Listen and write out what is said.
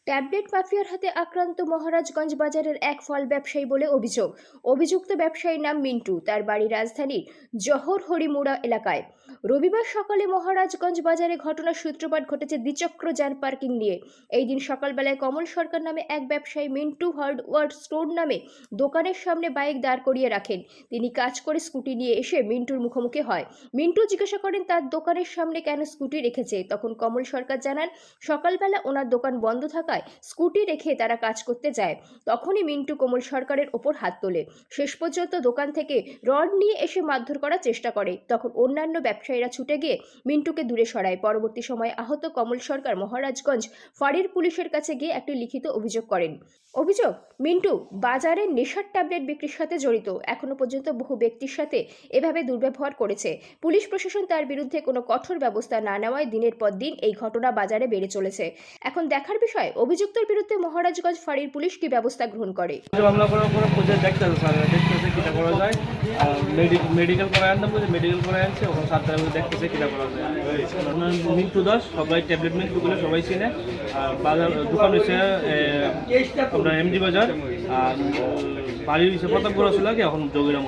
Tablet মাফিয়ার হাতে আক্রান্ত মহারাজগঞ্জ বাজারের এক ফল ব্যবসায়ী বলে অভিযোগ। অভিযুক্ত ব্যবসায়ীর নাম মিন্টু, তার বাড়ি রাজধানীর জহর হরিমুড়া এলাকায়। রবিবার সকালে মহারাজগঞ্জ বাজারে ঘটনার সূত্রপাত ঘটেছে দ্বিচক্র যান পার্কিং নিয়ে। এই দিন সকালবেলায় কমল সরকার নামে এক ব্যবসায়ী মিন্টু হার্ডওয়ার স্টোর নামে দোকানের সামনে বাইক দাঁড় করিয়ে রাখেন। তিনি কাজ করে স্কুটি নিয়ে এসে মিন্টুর মুখোমুখি হয়। মিন্টু জিজ্ঞাসা করেন তার দোকানের সামনে কেন স্কুটি রেখেছে। তখন কমল সরকার জানান, সকালবেলা ওনার দোকান বন্ধ থাকায় স্কুটি রেখে তারা কাজ করতে যায়। তখনই মিন্টু কমল সরকারের ওপর হাত তোলে। শেষ পর্যন্ত দোকান থেকে রড নিয়ে এসে মারধর করার চেষ্টা করে। তখন অন্যান্য ব্যবসায়ীরা ছুটে গিয়ে মিন্টুকে দূরে সরায়। পরবর্তী সময়ে আহত কমল সরকার মহারাজগঞ্জ ফাঁড়ির পুলিশের কাছে গিয়ে একটি লিখিত অভিযোগ করেন। অভিযোগ, মিন্টু বাজারে নেশার ট্যাবলেট বিক্রির সাথে জড়িত। এখনো পর্যন্ত বহু ব্যক্তির সাথে এভাবে দুর্ব্যবহার করেছে। পুলিশ প্রশাসন তার বিরুদ্ধে কোনো কঠোর ব্যবস্থা না নেওয়ায় দিনের পর দিন এই ঘটনা বাজারে বেড়ে চলেছে। এখন দেখার বিষয় অভিযুক্তের বিরুদ্ধে মহারাজগঞ্জ ফাঁড়ির পুলিশ কি ব্যবস্থা গ্রহণ করে। মামলা করার পরে প্রজেক্ট দেখতেছে স্যার, দেখতেছে কিটা করা যায়। মেডিকেল করায় আনতাম, মেডিকেল করায় আনছে, ওখানে সাতটার মধ্যে দেখতেছে কিটা করা যায়। মিন্টু দাস, সবাই ট্যাবলেট মিন্টুগুলো সবাই চিনে। বাজার দোকান হচ্ছে আমরা এমজি বাজার, আর বাড়ির হিসেবে প্রতাপগড় ছিল কি এখন যোগীরাম।